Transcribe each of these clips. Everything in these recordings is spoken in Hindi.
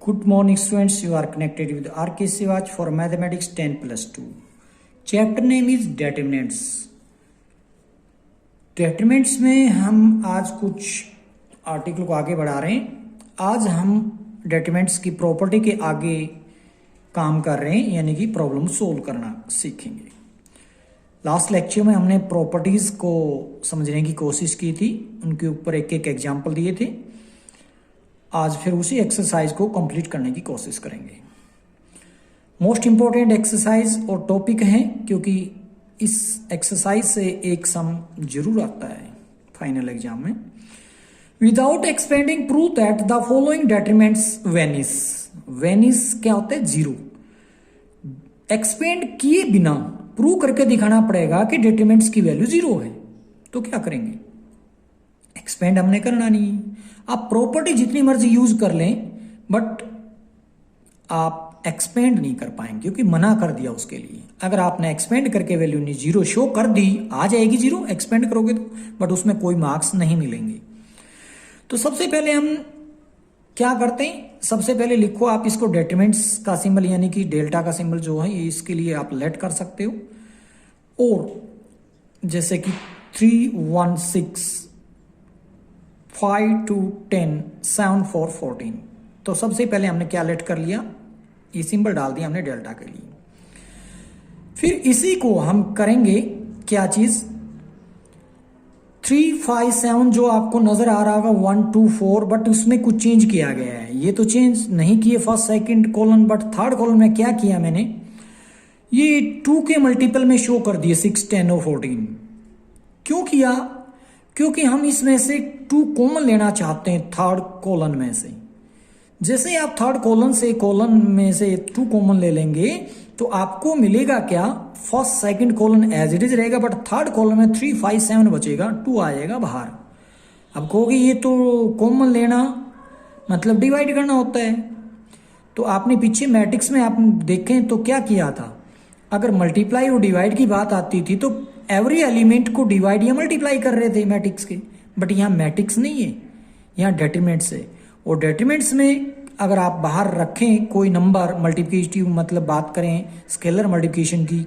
Good morning students, you are connected with RK Sivaj for Mathematics 10+2. Chapter name is Determinants. Determinants में हम आज कुछ आर्टिकल को आगे बढ़ा रहे हैं। आज हम डेटरमिनेंट्स की प्रॉपर्टी के आगे काम कर रहे हैं, यानी कि प्रॉब्लम सोल्व करना सीखेंगे। लास्ट लेक्चर में हमने प्रॉपर्टीज को समझने की कोशिश की थी, उनके ऊपर एक एक एग्जाम्पल दिए थे। आज फिर उसी एक्सरसाइज को कंप्लीट करने की कोशिश करेंगे। मोस्ट इंपॉर्टेंट एक्सरसाइज और टॉपिक है, क्योंकि इस एक्सरसाइज से एक सम जरूर आता है फाइनल एग्जाम में। Without expanding prove that the following determinants vanish. Vanish क्या होता है? जीरो। एक्सपेंड किए बिना प्रूव करके दिखाना पड़ेगा कि डेटरमिनेंट्स की वैल्यू जीरो है। तो क्या करेंगे? एक्सपेंड हमने करना नहीं। आप प्रॉपर्टी जितनी मर्जी यूज कर लें, बट आप एक्सपेंड नहीं कर पाएंगे, क्योंकि मना कर दिया उसके लिए। अगर आपने एक्सपेंड करके वैल्यू नहीं जीरो शो कर दी, आ जाएगी जीरो एक्सपेंड करोगे तो, बट उसमें कोई मार्क्स नहीं मिलेंगे। तो सबसे पहले हम क्या करते हैं? सबसे पहले लिखो आप इसको डेटरमिनेंट्स का सिंबल, यानी कि डेल्टा का सिंबल जो है, इसके लिए आप लेट कर सकते हो। और जैसे कि 3, 1, 6, 5, 2, 10, 7, 4, 14। तो सबसे पहले हमने क्या लेट कर लिया? ये सिंबल डाल दिया हमने डेल्टा के लिए। फिर इसी को हम करेंगे क्या चीज? 3, 5, 7 जो आपको नजर आ रहा होगा 1, 2, 4, बट उसमें कुछ चेंज किया गया है। ये तो चेंज नहीं किए first second column, but third column में क्या किया मैंने? ये 2 के मल्टीपल में शो कर दिए 6, 10 और 14। क्यों किया? क्योंकि हम इसमें से 2 कॉमन लेना चाहते हैं थर्ड कॉलम में से। जैसे आप थर्ड कॉलम में से 2 कॉमन ले लेंगे तो आपको मिलेगा क्या? First second column as it is रहेगा, बट थर्ड कॉलम में 3, 5, 7 बचेगा, 2 आएगा बाहर। अब कहोगे ये तो कॉमन लेना मतलब डिवाइड करना होता है। तो आपने पीछे मैट्रिक्स में आप देखें तो क्या किया था? अगर मल्टीप्लाई और डिवाइड की बात आती थी तो एवरी एलिमेंट को डिवाइड या मल्टीप्लाई कर रहे थे मैट्रिक्स के, बट यहाँ मैट्रिक्स नहीं है, यहाँ डेटरमिनेंट्स है। और डेटरमिनेंट्स में अगर आप बाहर रखें कोई नंबर मल्टीप्लिकेटिव, मतलब बात करें स्केलर मल्टीप्लिकेशन की,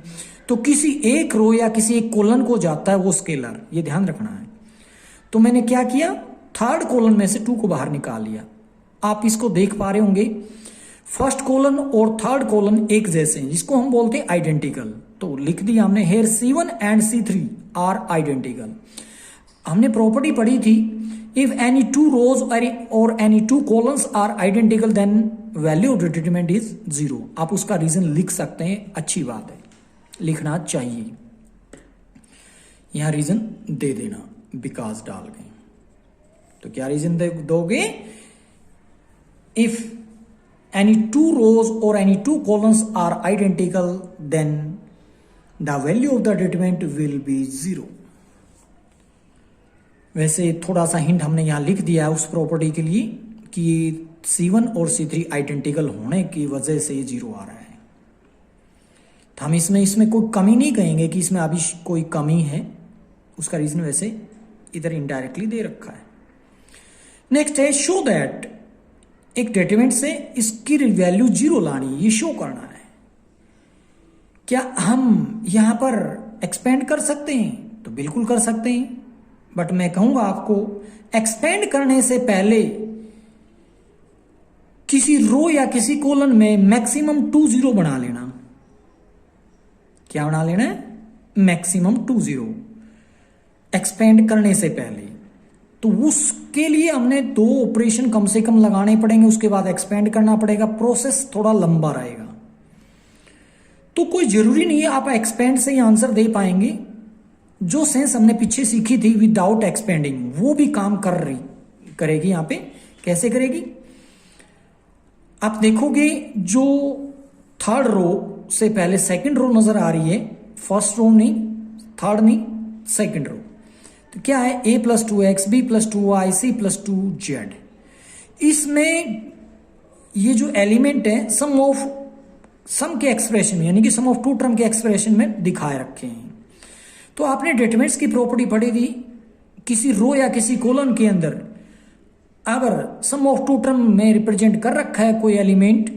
तो किसी एक रो या किसी एक कॉलम को जाता है वो स्केलर, ये ध्यान रखना है। तो मैंने क्या किया? थर्ड कॉलम में से 2 को बाहर निकाल लिया। आप इसको देख पा रहे होंगे, फर्स्ट कॉलम और थर्ड कॉलम एक जैसे हैं, जिसको हम बोलते हैं आइडेंटिकल। तो लिख दिया हमने, here C1 and C3 are identical. हमने प्रॉपर्टी पढ़ी थी, इफ एनी 2 रोज और any 2 columns are identical then value of determinant is 0। आप उसका रीजन लिख सकते हैं, अच्छी बात है, लिखना चाहिए। यहां रीजन दे देना, बिकॉज डाल के। तो क्या रीजन दोगे? If any 2 rows or any 2 columns are identical, then the value of the determinant will be 0। वैसे थोड़ा सा हिंट हमने यहां लिख दिया है उस प्रॉपर्टी के लिए कि C1 और C3 आइडेंटिकल होने की वजह से 0 आ रहा है। तो हम इसमें कोई कमी नहीं कहेंगे कि इसमें अभी कोई कमी है, उसका रीजन वैसे इधर इनडायरेक्टली दे रखा है। नेक्स्ट है शो दैट। एक डेटरमिनेंट से इसकी वैल्यू 0 लानी, ये शो करना है। क्या हम यहां पर एक्सपेंड कर सकते हैं? तो बिल्कुल कर सकते हैं, बट मैं कहूंगा आपको एक्सपेंड करने से पहले किसी रो या किसी कॉलम में मैक्सिमम 2 0 बना लेना। क्या बना लेना है? मैक्सिमम 2 0 एक्सपेंड करने से पहले। तो उसके लिए हमने 2 ऑपरेशन कम से कम लगाने पड़ेंगे, उसके बाद एक्सपेंड करना पड़ेगा। प्रोसेस थोड़ा लंबा रहेगा, तो कोई जरूरी नहीं है आप एक्सपेंड से ही आंसर दे पाएंगे। जो सेंस हमने पीछे सीखी थी विदाउट एक्सपेंडिंग, वो भी काम करेगी यहां पे। कैसे करेगी? आप देखोगे जो थर्ड रो से पहले सेकंड रो नजर आ रही है, फर्स्ट रो नहीं, थर्ड नहीं, सेकंड रो। तो क्या है? a + 2x, b + 2y, c + 2z। इसमें ये जो एलिमेंट है सम के एक्सप्रेशन में, यानी कि सम ऑफ 2 टर्म के एक्सप्रेशन में दिखाए रखे हैं। तो आपने डेटरमिनेंट्स की प्रॉपर्टी पढ़ी थी, किसी रो या किसी कॉलम के अंदर अगर सम ऑफ टू टर्म में रिप्रेजेंट कर रखा है कोई एलिमेंट,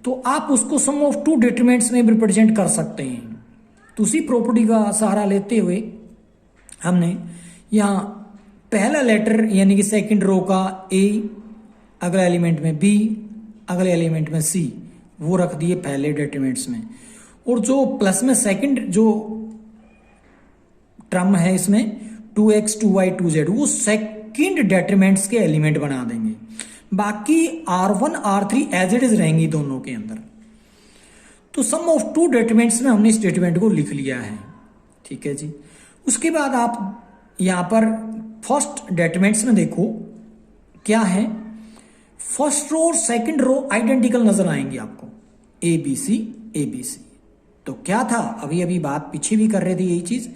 तो आप उसको सम ऑफ टू डिटरमिनेंट्स में भी रिप्रेजेंट कर सकते हैं। तो उसी प्रॉपर्टी का सहारा लेते हुए हमने यहाँ पहला लेटर यानी कि सेकंड रो का ए, अगले एलिमेंट में बी, अगले एलिमेंट में सी, वो रख दिए पहले डिटरमिनेंट्स में। और जो प्लस में सेकंड जो टर्म है इसमें 2x 2y 2z, वो सेकंड डिटरमिनेंट्स के एलिमेंट बना देंगे। बाकी R1 R3 as it is रहेंगी दोनों के अंदर। तो सम ऑफ टू डिटरमिनेंट्स में हमने इस स्टेटमेंट को लिख लिया है। ठीक है जी। उसके बाद आप यहां पर फर्स्ट डिटरमिनेंट्स में देखो क्या है, फर्स्ट रो और सेकंड रो आइडेंटिकल नजर आएंगे आपको, ए बी सी ए बी सी। तो क्या था, अभी अभी बात पीछे भी कर रहे थे यही चीज,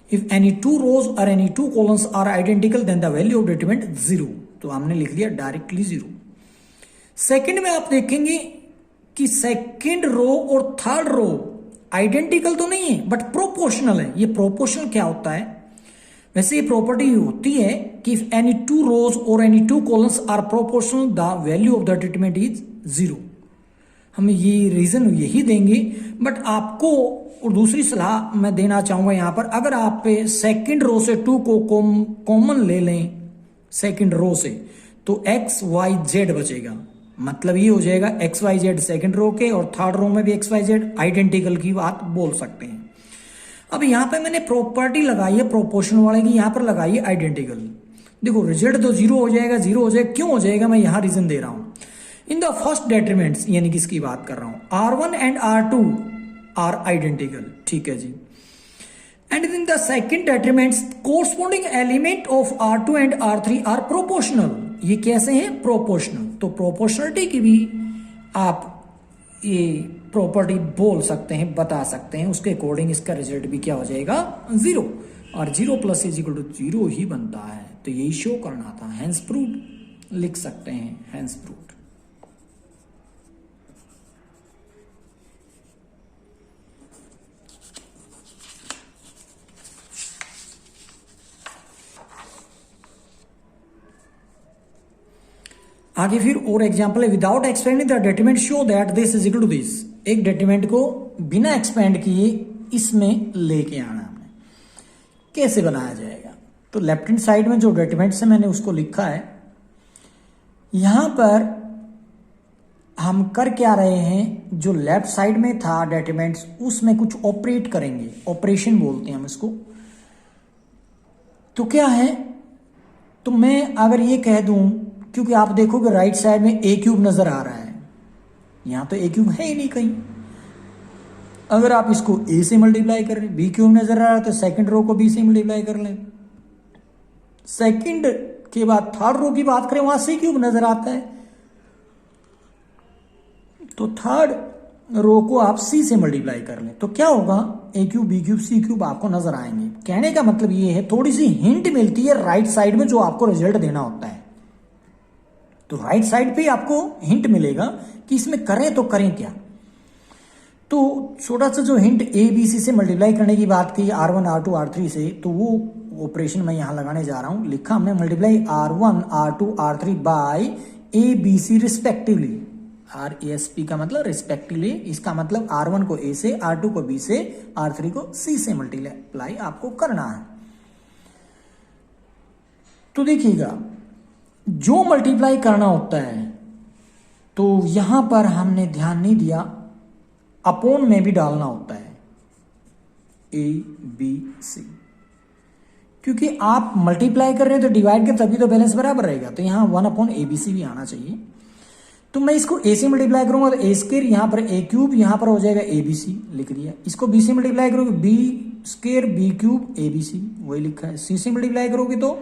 इफ एनी टू रोज और any two columns are identical then the value of determinant 0। तो हमने लिख लिया डायरेक्टली 0। सेकंड में आप देखेंगे कि सेकंड रो और थर्ड रो आइडेंटिकल तो नहीं है बट प्रोपोर्शनल है। ये प्रोपोर्शनल क्या होता है, वैसे ये प्रॉपर्टी होती है कि इफ एनी टू रोज और any two columns are proportional the value of the determinant is 0। हम ये रीजन यही देंगे, बट आपको और दूसरी सलाह मैं देना चाहूंगा यहां पर, अगर आप सेकंड रो से 2 को कॉमन ले लें सेकंड रो से, तो एक्स वाई जेड बचेगा। मतलब ये हो जाएगा X Y Z second row के और थर्ड रो में भी एक्स वाई जेड आइडेंटिकल की बात बोल सकते हैं। अब यहां पे मैंने प्रॉपर्टी लगाई है प्रोपोर्शनल वाले की, यहां पर लगाई है आइडेंटिकल। देखो रिजल्ट तो 0 हो जाएगा, 0 हो जाएगा। क्यों हो जाएगा, मैं यहां रीजन दे रहा हूं। इन द फर्स्ट डिटरमिनेंट्स यानी किसकी बात कर रहा हूं, R1 and R2 are identical. ठीक है जी। And in the second determinants corresponding element of R2 and R3 are proportional. ये कैसे हैं, प्रोपोर्शनल। तो प्रोपोर्शनलिटी की भी आप ये प्रॉपर्टी बोल सकते हैं, बता सकते हैं, उसके अकॉर्डिंग इसका रिजल्ट भी क्या हो जाएगा 0। और 0 प्लस इज इक्वल टू 0 ही बनता है। तो यही शो करना था, हेंस प्रूव्ड लिख सकते हैं, हेंस प्रूव्ड। आगे फिर और एग्जांपल है, without expanding the determinant show that this is equal to this. एक डिटरमिनेंट को बिना एक्सपेंड किए इसमें लेके आना हमने, कैसे बनाया जाएगा। तो लेफ्ट हैंड साइड में जो डिटरमिनेंट से मैंने उसको लिखा है, यहां पर हम कर क्या रहे हैं, जो लेफ्ट साइड में था डिटरमिनेंट्स उसमें कुछ ऑपरेट करेंगे, ऑपरेशन बोलते हैं हम इसको। तो क्या है, तो मैं अगर ये कह दूं, क्योंकि आप देखोगे राइट साइड में ए क्यूब नजर आ रहा है, यहां तो ए क्यूब है ही नहीं कहीं। अगर आप इसको ए से मल्टीप्लाई कर रहे, बी क्यूब नजर आ रहा है, तो सेकंड रो को बी से मल्टीप्लाई कर लें। सेकंड के बाद थर्ड रो की बात करें, वहां सी क्यूब नजर आता है, तो थर्ड रो को आप सी से मल्टीप्लाई कर लें। तो क्या होगा, ए cube B cube C cube आपको नजर आएंगे। कहने का मतलब ये है, थोड़ी सी हिंट मिलती है राइट साइड में जो आपको रिजल्ट देना होता है। तो राइट साइड पे आपको हिंट मिलेगा कि इसमें करें तो करें क्या। तो छोटा सा जो हिंट ए बी सी से मल्टीप्लाई करने की बात की R1 R2 R3 से, तो वो ऑपरेशन मैं यहां लगाने जा रहा हूं। लिखा हमने multiply R1 R2 R3 by A B C respectively. RESP का मतलब रिस्पेक्टिवली, इसका मतलब R1 को A से, R2 को B से, R3 को C से मल्टीप्लाई आपको करना है। तो देखिएगा, जो मल्टीप्लाई करना होता है तो यहां पर हमने ध्यान नहीं दिया, अपॉन में भी डालना होता है ए बी सी, क्योंकि आप मल्टीप्लाई कर रहे हैं तो डिवाइड के तभी तो बैलेंस बराबर रहेगा। तो यहां 1/ABC भी आना चाहिए। तो मैं इसको ए से मल्टीप्लाई करूंगा तो ए स्क्वायर, यहां पर ए क्यूब, यहां पर हो जाएगा ABC, लिख दिया। इसको बी से मल्टीप्लाई करोगे B square B cube ABC, वही लिखा है। सी से मल्टीप्लाई करोगे तो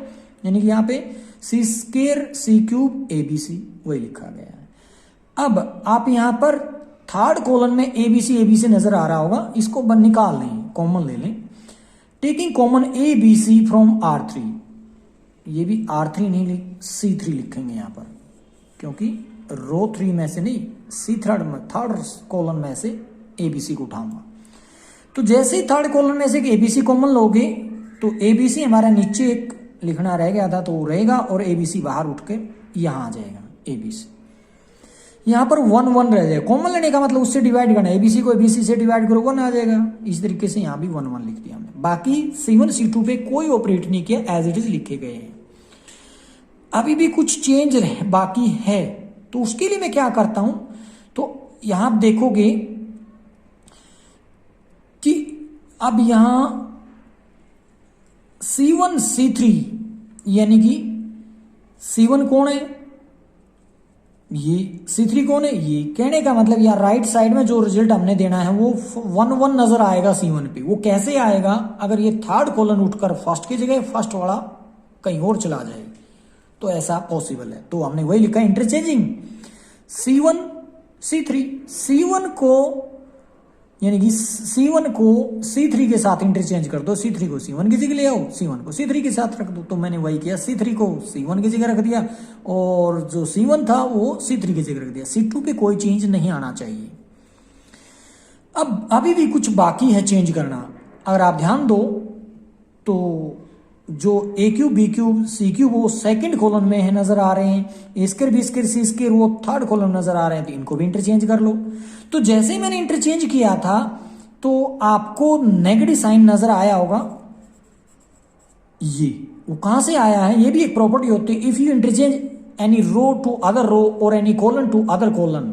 यानी कि यहां पे सी स्क्वायर सी क्यूब ABC, वही लिखा गया है। अब आप यहां पर थर्ड कॉलम में ABC नजर आ रहा होगा, इसको निकाल लें, कॉमन ले लें। Taking common ABC from R3, ये भी R3 नहीं लिख, C3 लिखेंगे यहां पर, क्योंकि रो 3 में से नहीं, थर्ड कॉलम में से ABC को उठाऊंगा। तो जैसे ही थर्ड कॉलम में से ABC कॉमन लोगे तो ABC हमारा नीचे एक लिखना रह गया था तो वो रहेगा, और ABC बाहर उठ के यहां आ जाएगा ABC। यहां पर 1 1 रह जाएगा, कॉमन लेने का मतलब उससे डिवाइड करना, ABC को ABC से डिवाइड करो 1 आ जाएगा। इस तरीके से यहां भी 1 1 लिख दिया हमने। बाकी C1 C2 पे कोई ऑपरेट नहीं किया, एज इट इज लिखे गए हैं। अभी भी कुछ चेंज बाकी है, तो उसके लिए मैं क्या करता हूं, तो यहां आप देखोगे कि अब यहां C1 C3 यानी कि C1 कौन है, ये C3 कौन है, ये कहने का मतलब यार राइट साइड में जो रिजल्ट हमने देना है वो 1 1 नजर आएगा C1 पे। वो कैसे आएगा, अगर ये थर्ड कॉलम उठकर फर्स्ट की जगह फर्स्ट वाला कहीं और चला जाए तो ऐसा पॉसिबल है। तो हमने वही लिखा इंटरचेंजिंग C1 C3, C1 को यानी कि C1 को C3 के साथ इंटरचेंज कर दो, C3 को C1 की जगह ले आओ, C1 को C3 के साथ रख दो। तो मैंने वही किया, C3 को C1 की जगह रख दिया और जो C1 था वो C3 की जगह रख दिया। C2 पे कोई चेंज नहीं आना चाहिए। अब अभी भी कुछ बाकी है चेंज करना। अगर आप ध्यान दो तो जो A cube B cube C cube वो सेकंड कॉलम में है नजर आ रहे हैं, A square B square C square वो थर्ड कॉलम नजर आ रहे हैं, तो इनको भी इंटरचेंज कर लो। तो जैसे ही मैंने इंटरचेंज किया था तो आपको नेगेटिव साइन नजर आया होगा, ये वो कहां से आया है, ये भी एक प्रॉपर्टी होती है। If you interchange any row to other row और any column to other column,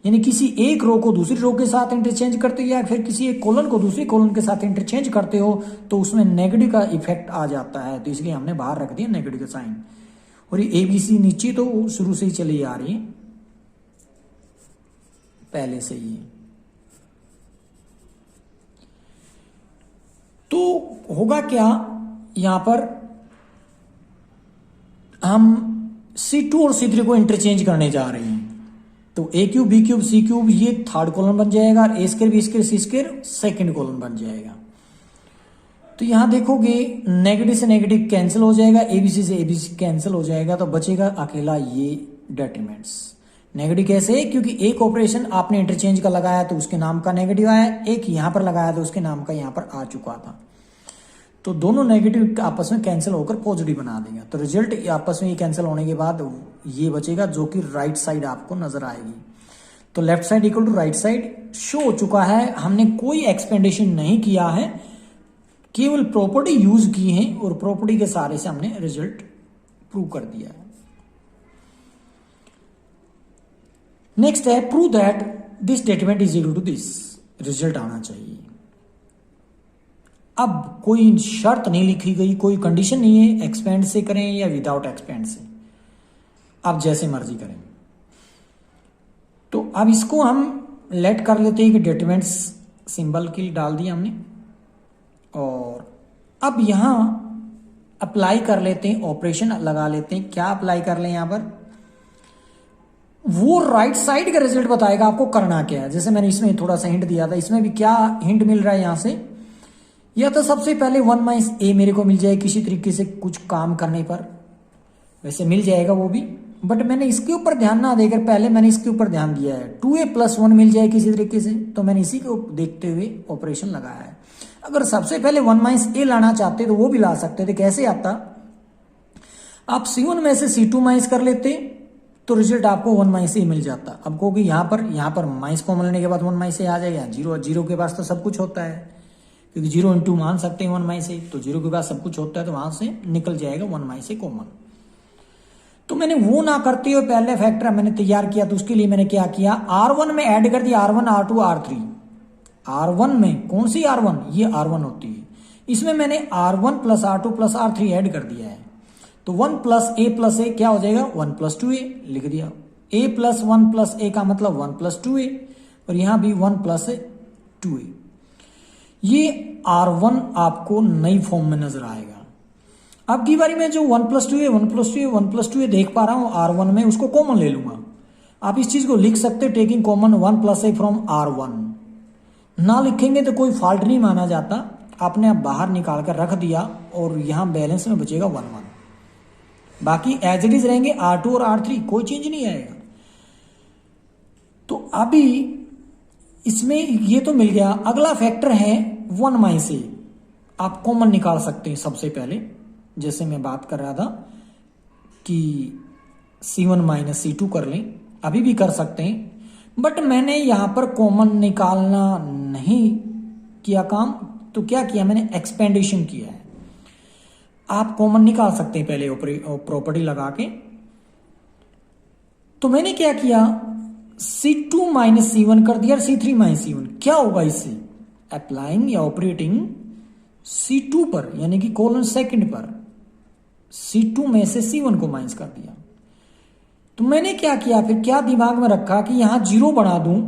यानी किसी एक रो को दूसरी रो के साथ इंटरचेंज करते हो या फिर किसी एक कॉलन को दूसरी कॉलन के साथ इंटरचेंज करते हो तो उसमें नेगेटिव का इफेक्ट आ जाता है। तो इसलिए हमने बाहर रख दिया नेगेटिव का साइन। और ये ABC नीचे तो शुरू से ही चली आ रही है, पहले से ही। तो होगा क्या, यहां पर हम C2 और C3 को इंटरचेंज करने जा रहे हैं। तो A cube B cube C cube ये थर्ड कॉलम बन जाएगा और A square B square C square second column बन जाएगा। तो यहां देखोगे नेगेटिव से नेगेटिव कैंसिल हो जाएगा, ABC से ABC कैंसिल हो जाएगा, तो बचेगा अकेला ये डिटरमिनेंट्स। नेगेटिव कैसे है, क्योंकि एक ऑपरेशन आपने इंटरचेंज का लगाया तो उसके नाम का नेगेटिव आया, एक यहां पर लगाया तो उसके नाम का यहां पर आ चुका था। तो दोनों नेगेटिव आपस में कैंसिल होकर पॉजिटिव बना देगा। तो रिजल्ट आपस में ये कैंसिल होने के बाद ये बचेगा जो कि राइट साइड आपको नजर आएगी। तो left side equal to right side show हो चुका है। हमने कोई एक्सपेंडेशन नहीं किया है, केवल प्रॉपर्टी यूज की है और प्रॉपर्टी के सहारे से हमने रिजल्ट प्रूव कर दिया है। नेक्स्ट है prove that this statement is equal to this, result आना चाहिए। अब कोई शर्त नहीं लिखी गई, कोई कंडीशन नहीं है एक्सपेंड से करें या विदाउट एक्सपेंड से, आप जैसे मर्जी करें। तो अब इसको हम लेट कर लेते हैं कि डिटरमिनेंट्स सिंबल की डाल दिया हमने, और अब यहां अप्लाई कर लेते हैं, ऑपरेशन लगा लेते हैं। क्या अप्लाई कर लें यहां पर, वो राइट साइड का रिजल्ट बताएगा आपको करना क्या है। जैसे मैंने इसमें थोड़ा सा हिंट दिया था, इसमें भी क्या हिंट मिल रहा है यहां से, या तो सबसे पहले 1 माइनस ए मेरे को मिल जाए किसी तरीके से कुछ काम करने पर, वैसे मिल जाएगा वो भी, बट मैंने इसके ऊपर ध्यान ना देकर पहले मैंने इसके ऊपर ध्यान दिया है। 2a + 1 मिल जाए किसी तरीके से, तो मैंने इसी को देखते हुए ऑपरेशन लगाया है। अगर सबसे पहले 1 माइनस ए लाना चाहते तो वो भी ला सकते थे। कैसे आता, आप C1 में से C2 माइनस कर लेते तो रिजल्ट आपको 1 माइनस ए मिल जाता। अब क्योंकि यहां पर माइनस कॉमन लेने के बाद 1 माइनस ए आ जाएगा। जीरो के पास तो सब कुछ होता है, क्योंकि 0 × मान सकते हैं 1 माइनस ए, तो 0 के पास सब कुछ होता है, तो वहां से निकल जाएगा 1 माइनस ए कॉमन। तो मैंने वो ना करते हुए पहले फैक्टर मैंने तैयार किया, तो उसके लिए मैंने क्या किया, R1 में ऐड कर दिया R1 R2 R3। R1 में कौन सी R1, ये R1 होती है, इसमें मैंने R1 + R2 + R3 ऐड कर दिया है। तो 1 + a + a क्या हो जाएगा, 1 + 2a लिख दिया। a + 1 + a का मतलब 1 + 2a, और यहां भी 1 + 2a। ये R1 आपको नई फॉर्म में नजर आएगा। अब की बारी में जो 1 + 2a 1 + 2a 1 + 2a देख पा रहा हूं R1 में, उसको कॉमन ले लूंगा। आप इस चीज को लिख सकते taking common 1 + a from R1। ना लिखेंगे तो कोई फॉल्ट नहीं माना जाता, आपने अब बाहर निकाल कर रख दिया और यहां बैलेंस में बचेगा 1 1। बाकी एज इट इज रहेंगे R2 और R3, कोई चेंज नहीं आएगा। तो अभी इसमें ये तो मिल गया। अगला फैक्टर है 1 माइनस ए, आप कॉमन निकाल सकते हैं सबसे पहले। जैसे मैं बात कर रहा था कि C1 माइनस C2 कर लें, अभी भी कर सकते हैं, बट मैंने यहां पर कॉमन निकालना नहीं किया काम। तो क्या किया मैंने, एक्सपेंडेशन किया है। आप कॉमन निकाल सकते हैं पहले प्रॉपर्टी लगा के। तो मैंने क्या किया, C2 माइनस C1 कर दिया, C3 माइनस C1। क्या होगा इससे, अप्लाइंग या ऑपरेटिंग C2 पर, यानी कि कोलन सेकंड पर C2 में से C1 को माइनस कर दिया। तो मैंने क्या किया फिर, क्या दिमाग में रखा कि यहां जीरो बना दूं,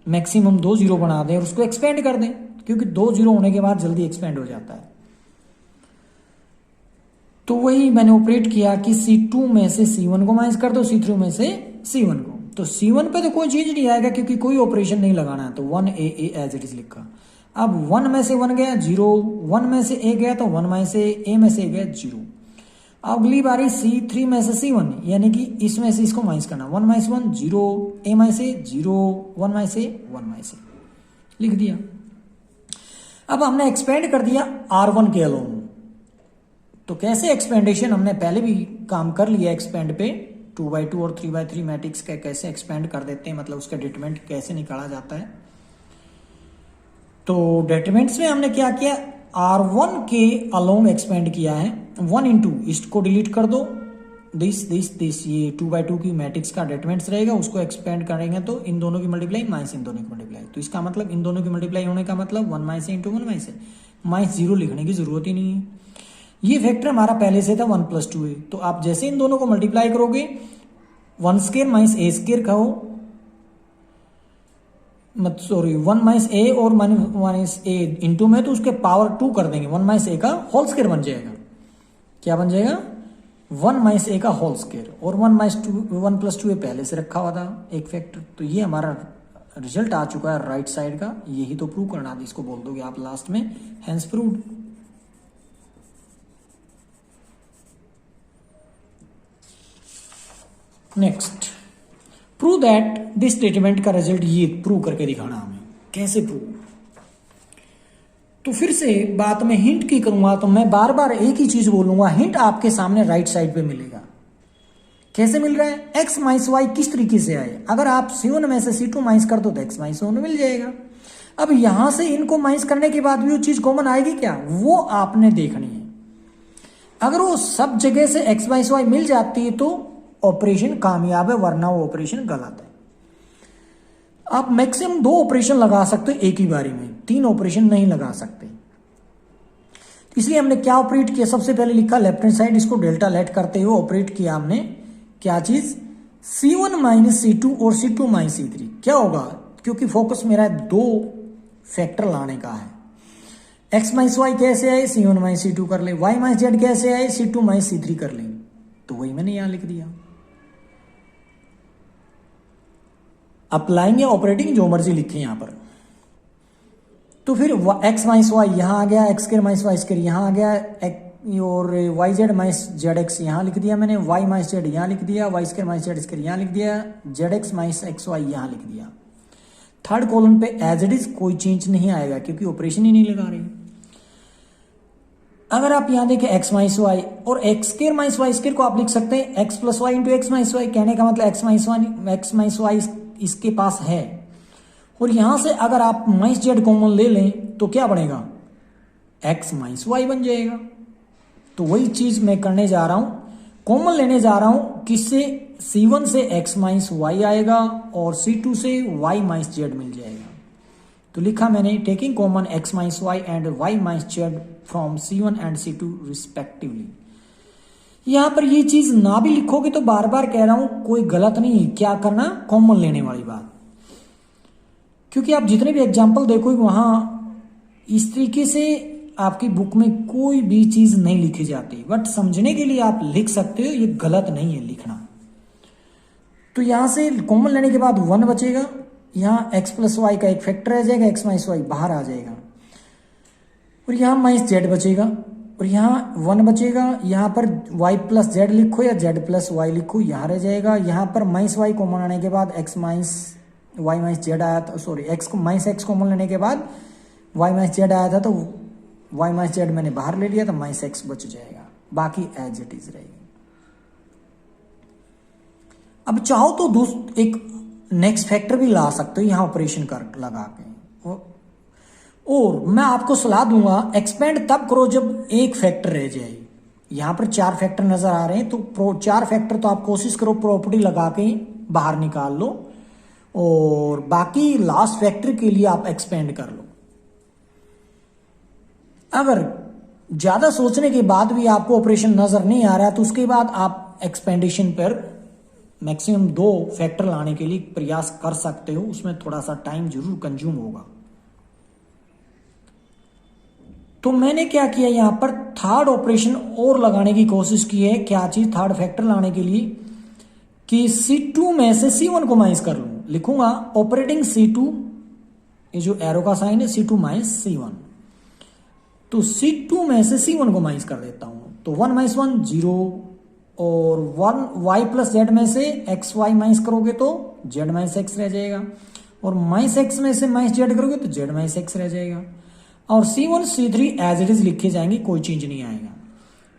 मैक्सिमम 2 जीरो बना दें और उसको एक्सपेंड कर दें, क्योंकि 2 जीरो होने के बाद जल्दी एक्सपेंड हो जाता है। तो वही मैंने ऑपरेट किया कि C2 में से C1 को माइनस कर दो, C3 में से C1 को। तो C1 पे तो कोई चीज नहीं आएगा क्योंकि कोई ऑपरेशन नहीं लगाना है, तो 1A एज इट इज लिखा। अब 1 में से 1 गया 0, 1 में से A गया तो 1 में से A में से गया 0। अगली बारी C3 में से C1, यानी कि इसमें से इसको माइनस करना, 1 माइनस 1 0, A में से 0, 1 में से 1 में से लिख दिया। अब हमने एक्सपेंड कर दिया R1 के अलोंग। तो कैसे एक्सपेंडेशन, हमने पहले भी काम कर लिया एक्सपेंड पे, 2/2 और 3/3 मैट्रिक्स का कैसे एक्सपेंड कर देते हैं, मतलब उसका डिटरमिनेंट कैसे निकाला जाता है। तो डिटरमिनेंट्स में हमने क्या किया, R1 के अलोंग एक्सपेंड किया है, 1 इंटू इसको डिलीट कर दो, दिस ये 2/2 की मैट्रिक्स का डिटरमिनेंट्स रहेगा, उसको एक्सपेंड करेंगे तो इन दोनों की मल्टीप्लाई माइनस इन दोनों की मल्टीप्लाई। तो इसका मतलब इन दोनों की मल्टीप्लाई होने का मतलब 1 माइनस इंटू 1 माइनस, माइनस 0 लिखने की जरूरत ही नहीं है। ये फैक्टर हमारा पहले से था 1 + 2a। तो आप जैसे इन दोनों को मल्टीप्लाई करोगे, 1 स्क्वायर माइनस a स्क्वायर कहो, मत सॉरी 1 माइनस a और माइनस a इंटू में, तो उसके पावर 2 कर देंगे, 1 माइनस a का होल स्क्वायर बन जाएगा। क्या बन जाएगा, 1 माइनस a का होल स्क्वायर, और 1 + 2a पहले से रखा हुआ था एक फैक्टर। तो ये हमारा रिजल्ट आ चुका है राइट साइड का, यही तो प्रूव करना था, इसको बोल दोगे आप लास्ट में, hence proved. Next, prove that this statement का रिजल्ट, ये प्रूव करके दिखाना हमें, कैसे प्रूव। तो फिर से बात में हिंट की करूंगा, तो मैं बार बार एक ही चीज बोलूंगा, हिंट आपके सामने राइट साइड पे मिलेगा। कैसे मिल रहा है, x माइनस वाई किस तरीके से आए, अगर आप C1 में से C2 माइनस कर दो तो x माइनस 1 मिल जाएगा। अब यहां से इनको माइनस करने के बाद भी वो चीज कॉमन आएगी क्या, वो आपने देखनी है। अगर वो सब जगह से x माइनस वाई मिल जाती है तो ऑपरेशन कामयाब है, वरना वो ऑपरेशन गलत है। आप मैक्सिमम 2 ऑपरेशन लगा सकते हो एक ही बारी में, 3 ऑपरेशन नहीं लगा सकते। इसलिए हमने क्या ऑपरेट किया, सबसे पहले लिखा लेफ्ट हैंड साइड, इसको डेल्टा लेट करते हुए ऑपरेट किया हमने क्या चीज, C1 माइनस C2 और C2 माइनस C3। क्या होगा, क्योंकि फोकस मेरा 2 फैक्टर लाने का है। x माइनस वाई कैसे आए, C1 माइनस C2 कर ले, y माइनस जेड कैसे आए, C2 माइनस C3 कर ले। तो वही मैंने यहां लिख दिया। अप्लाइंग या ऑपरेटिंग जो मर्जी लिखे यहां पर। तो फिर x माइनस वाई यहां आ गया, x square minus Y square यहां आ गया, और Y Z minus Z X यहां लिख दिया मैंने, y माइनस जेड यहां लिख दिया, Y square minus Z square यहां लिख दिया, Z X minus X Y यहां लिख दिया। थर्ड कॉलम पे एज इट इज कोई चेंज नहीं आएगा क्योंकि ऑपरेशन ही नहीं लगा रही। अगर आप यहां देखें x माइनस वाई और x square minus Y square को आप लिख सकते हैं x plus Y into X minus Y. कहने का मतलब x माइनस वाई इसके पास है, और यहां से अगर आप माइनस जेड कॉमन ले लें तो क्या बनेगा, x माइनस वाई बन जाएगा। तो वही चीज मैं करने जा रहा हूं, कॉमन लेने जा रहा हूं, किससे, C1 से x माइनस वाई आएगा और C2 से y माइनस जेड मिल जाएगा। तो लिखा मैंने taking common x minus Y and y minus Z from C1 and C2 respectively. यहां पर ये चीज ना भी लिखोगे तो बार बार कह रहा हूं कोई गलत नहीं है, क्या करना, कॉमन लेने वाली बात। क्योंकि आप जितने भी एग्जाम्पल देखोगे वहां इस तरीके से आपकी बुक में कोई भी चीज नहीं लिखी जाती, बट समझने के लिए आप लिख सकते हो, ये गलत नहीं है लिखना। तो यहां से कॉमन लेने के बाद 1 बचेगा, यहां x प्लस वाई का एक फैक्टर आ जाएगा, x माइनस वाई बाहर आ जाएगा, और यहां माइनस जेड बचेगा, और यहाँ 1 बचेगा। यहाँ पर y प्लस जेड लिखो या z प्लस वाई लिखो, यहाँ रह जाएगा। यहाँ पर माइनस वाई कॉमन आने के बाद x minus Y minus Z आया था, सॉरी x को माइनस एक्स कॉमन लेने के बाद y माइनस जेड आया था, तो y माइनस जेड मैंने बाहर ले लिया, तो माइनस एक्स बच जाएगा, बाकी एज इट इज रहेगी। अब चाहो तो एक नेक्स्ट फैक्टर भी ला सकते हो यहां ऑपरेशन कर लगा के। और मैं आपको सलाह दूंगा एक्सपेंड तब करो जब एक फैक्टर रह जाए। यहां पर 4 फैक्टर नजर आ रहे हैं, तो 4 फैक्टर तो आप कोशिश करो प्रॉपर्टी लगा के बाहर निकाल लो, और बाकी लास्ट फैक्टर के लिए आप एक्सपेंड कर लो। अगर ज्यादा सोचने के बाद भी आपको ऑपरेशन नजर नहीं आ रहा है तो उसके बाद आप एक्सपेंडिशन पर मैक्सिमम 2 फैक्टर लाने के लिए प्रयास कर सकते हो। उसमें थोड़ा सा टाइम जरूर कंज्यूम होगा। तो मैंने क्या किया, यहां पर थर्ड ऑपरेशन और लगाने की कोशिश की है। क्या चीज, थर्ड फैक्टर लाने के लिए कि C2 में से C1 को माइनस कर लूं। लिखूंगा ऑपरेटिंग C2, ये जो एरो का साइन है C2 माइनस C1। तो C2 में से C1 को माइनस कर देता हूं, तो 1 माइनस 1 0, और 1 y प्लस जेड में से एक्स वाई माइनस करोगे तो जेड माइनस एक्स रह जाएगा, और माइनस एक्स में से माइनस जेड करोगे तो जेड माइनस एक्स रह जाएगा, और C1 C3 as it is लिखे जाएंगे, कोई चेंज नहीं आएगा।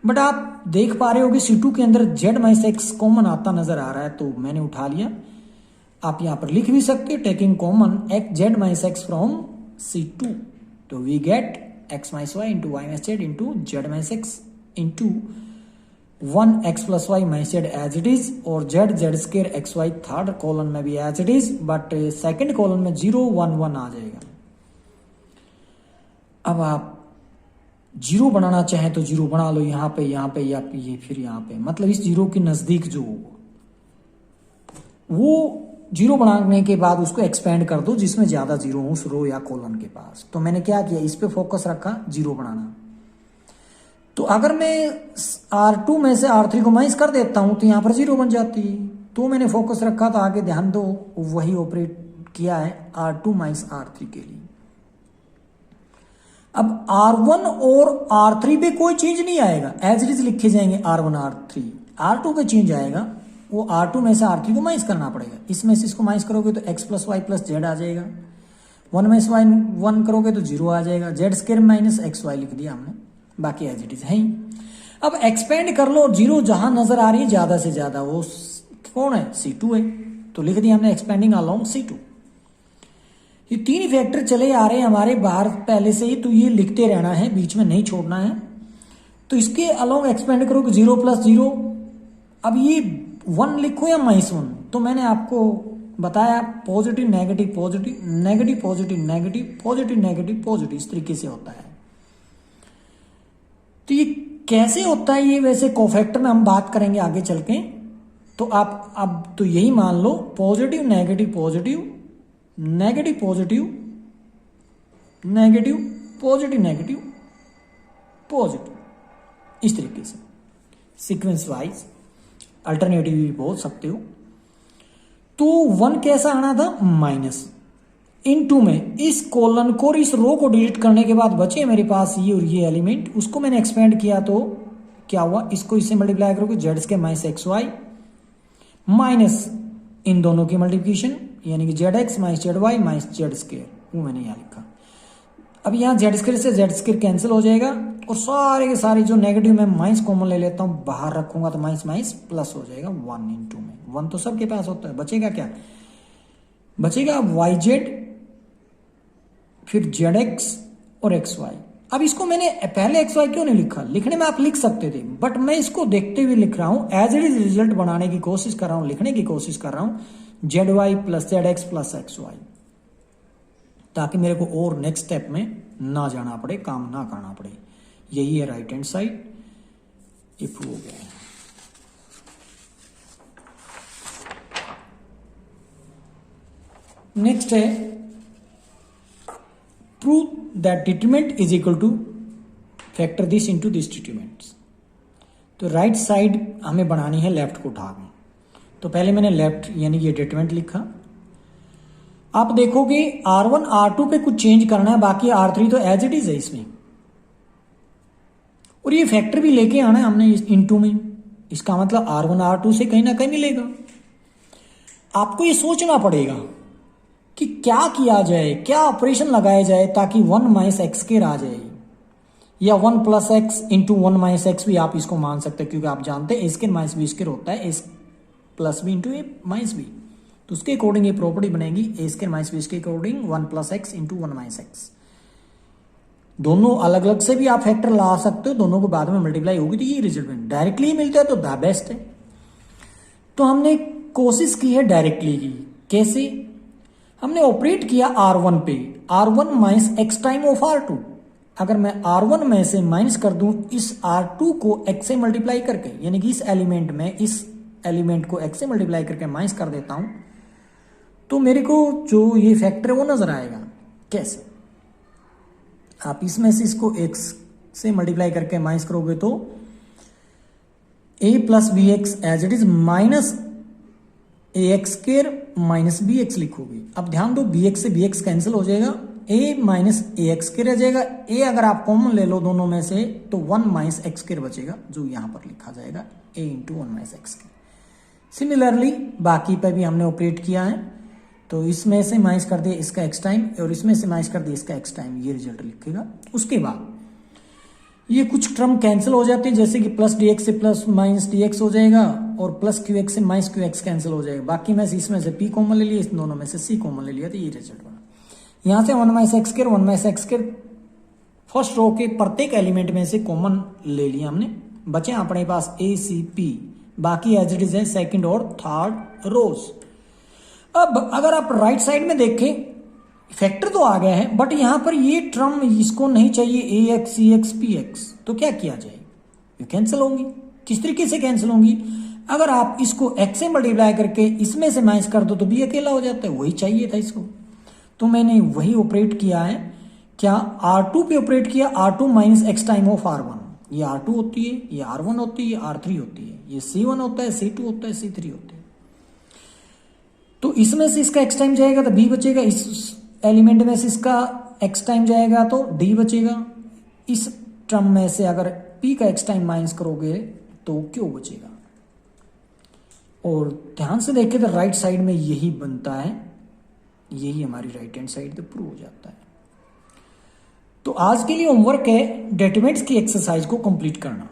बट आप देख पा रहे हो कि C2 के अंदर जेड माइनस एक्स कॉमन आता नजर आ रहा है, तो मैंने उठा लिया। आप यहां पर लिख भी सकते हो taking common Z minus X from C2, तो we get x minus Y into Y minus Z into Z minus X into 1x plus Y minus Z as it is, और Z Z square X Y third column में भी as it is, but second column में 0 1 1 आ जाएगा। अब आप 0 बनाना चाहें तो 0 बना लो यहां पे या ये फिर यहां पे, मतलब इस 0 के नजदीक जो वो 0 बनाने के बाद उसको एक्सपेंड कर दो जिसमें ज्यादा 0 हो उस रो या कॉलम के पास। तो मैंने क्या किया, इस पे फोकस रखा 0 बनाना। तो अगर मैं R2 में से R3 को माइनस कर देता हूं तो यहां पर 0 बन जाती है। तो मैंने फोकस रखा था, आगे ध्यान दो वही ऑपरेट किया है R2 माइनस R3 के लिए। अब R1 और R3 पे कोई चेंज नहीं आएगा, एज इट इज लिखे जाएंगे R1 R3। R2 पे चेंज आएगा, वो R2 में से R3 को माइनस करना पड़ेगा। इसमें से इसको माइनस करोगे तो x plus Y plus Z आ जाएगा, 1 माइनस वाई 1 करोगे तो 0 आ जाएगा, Z square minus X Y लिख दिया हमने, बाकी एज इट इज है ही। अब एक्सपेंड कर लो, 0 जहां नजर आ रही है ज्यादा से ज्यादा वो कौन है, C2 है, तो लिख दिया हमने एक्सपेंडिंग अलोंग C2। ये 3 फैक्टर चले आ रहे हैं हमारे बाहर पहले से ही, तो ये लिखते रहना है, बीच में नहीं छोड़ना है। तो इसके अलोंग एक्सपेंड करो 0 प्लस 0। अब ये 1 लिखो या माइनस 1, तो मैंने आपको बताया positive negative positive negative positive negative positive negative positive, इस तरीके से होता है। तो ये कैसे होता है ये वैसे कोफैक्टर में हम बात करेंगे आगे चल के। तो आप अब तो यही मान लो positive negative positive negative positive negative positive negative positive, इस तरीके से सीक्वेंस वाइज अल्टरनेटिव भी बोल सकते हो। तो 1 कैसा आना था, माइनस इनटू में इस कॉलन को और इस रो को डिलीट करने के बाद बचे मेरे पास ये और ये एलिमेंट, उसको मैंने एक्सपेंड किया तो क्या हुआ, इसको इससे मल्टीप्लाई करोगे Z square minus X Y minus इन दोनों की मल्टीप्लिकेशन, यानी कि Z X minus Z Y minus Z square, वो मैंने यहां लिखा। अब यहां जेड स्क्वायर से जेड स्क्वायर कैंसिल हो जाएगा, और सारे के सारे जो नेगेटिव में माइनस कॉमन ले लेता हूं, बाहर रखूंगा तो माइनस माइनस प्लस हो जाएगा 1 इंटू में। 1 तो सबके पास होता है, बचेगा क्या, बचेगा वाई जेड फिर जेड एक्स और एक्स वाई। अब इसको मैंने पहले एक्स वाई क्यों नहीं लिखा, लिखने में आप लिख सकते थे, बट मैं इसको देखते हुए लिख रहा हूं, एज इट इज रिजल्ट बनाने की कोशिश कर रहा हूं, लिखने की कोशिश कर रहा हूं Z Y plus Z X plus X Y, ताकि मेरे को और नेक्स्ट स्टेप में ना जाना पड़े, काम ना करना पड़े। यही है राइट हैंड साइड, ये प्रूव हो गया है। नेक्स्ट है prove that determinant is equal two factor this into this determinants. तो राइट साइड हमें बनानी है लेफ्ट को उठा के, तो पहले मैंने लेफ्ट यानी ये डिटरमिनेंट लिखा। आप देखोगे R1 R2 पे कुछ चेंज करना है, बाकी R3 तो एज इट इज है इसमें, और ये फैक्टर भी लेके आना है हमने इनटू में, इसका मतलब R1 R2 से कहीं ना कहीं मिलेगा। आपको ये सोचना पड़ेगा कि क्या किया जाए, क्या ऑपरेशन लगाया जाए ताकि 1 माइनस एक्स स्क्वायर आ जाए, या 1 plus x into 1 minus x भी आप इसको मान सकते हैं, क्योंकि आप जानते हैं ए स्क्वायर माइनस बी स्क्वायर होता है प्लस बी इंटू ए माइनस बी। तो उसके अकॉर्डिंग ये प्रॉपर्टी बनेगी ए स्क्वायर माइनस बी के according 1 plus x into 1 minus x. दोनों अलग अलग से भी आप फैक्टर ला सकते हो, दोनों को बाद में मल्टीप्लाई होगी तो ये रिजल्ट बनेगा। डायरेक्टली मिलता है तो द बेस्ट है। तो हमने कोशिश की है डायरेक्टली की। कैसे? हमने ऑपरेट किया R1 पे, R1 minus x time of R2। अगर मैं R1 में से माइनस कर दूं इस R2 को x से मल्टीप्लाई करके, यानी कि इस एलिमेंट में इस एलिमेंट को x से मल्टीप्लाई करके माइनस कर देता हूं, तो मेरे को जो ये फैक्टर है वो नजर आएगा। कैसे? आप इसमें से इसको x से मल्टीप्लाई करके माइनस करोगे तो a plus B X as it is minus A X square minus B X लिखोगे। अब ध्यान दो, बी एक्स से बी एक्स कैंसिल हो जाएगा, a minus A X square रह जाएगा। a अगर आप कॉमन ले लो दोनों में से तो 1 माइनस एक्स स्क्र बचेगा, जो यहां पर लिखा जाएगा a into 1 minus x square. Similarly बाकी पे भी हमने ऑपरेट किया है, तो इसमें से माइनस कर दिया इसका एक्स टाइम और इसमें से माइनस कर दिया इसका एक्स टाइम, ये रिजल्ट लिखेगा। उसके बाद ये कुछ टर्म कैंसिल हो जाते हैं, जैसे कि प्लस डी एक्स से प्लस माइनस डी एक्स हो जाएगा और प्लस क्यू एक्स से माइनस क्यू एक्स कैंसिल हो जाएगा। बाकी में से इसमें से पी कॉमन ले लिया, इस दोनों में से सी कॉमन ले लिया, तो ये रिजल्ट बना। यहां से 1 minus X square 1 minus X square first row के प्रत्येक एलिमेंट में से कॉमन ले लिया हमने। बचे अपने पास ए सी पी, बाकी एज इट इज है सेकेंड और थर्ड रोज। अब अगर आप राइट साइड में देखें फैक्टर तो आ गया है, बट यहां पर ये टर्म इसको नहीं चाहिए, ए एक्स सी एक्स पी एक्स, तो क्या किया जाए? ये कैंसिल होंगी। किस तरीके से कैंसिल होंगी? अगर आप इसको एक्स से मल्टीप्लाई करके इसमें से माइनस कर दो तो बी अकेला हो जाता है, वही चाहिए था इसको। तो मैंने वही ऑपरेट किया है। क्या? R2 पे ऑपरेट किया, R2 minus x time of R1। ये R2 होती है, ये R1 होती है, ये R3 होती है, ये C1 होता है, C2 होता है, C3 होता है। तो इसमें से इसका एक्स टाइम जाएगा तो बी बचेगा, इस एलिमेंट में से इसका एक्स टाइम जाएगा तो डी बचेगा। इस टर्म में से अगर पी का एक्स टाइम माइनस करोगे तो क्यू बचेगा। और ध्यान से देखें तो राइट साइड में यही बनता है, यही हमारी राइट हैंड साइड पे प्रूव हो जाता है। तो आज के लिए होमवर्क है डेरिवेटिव्स की एक्सरसाइज को कंप्लीट करना।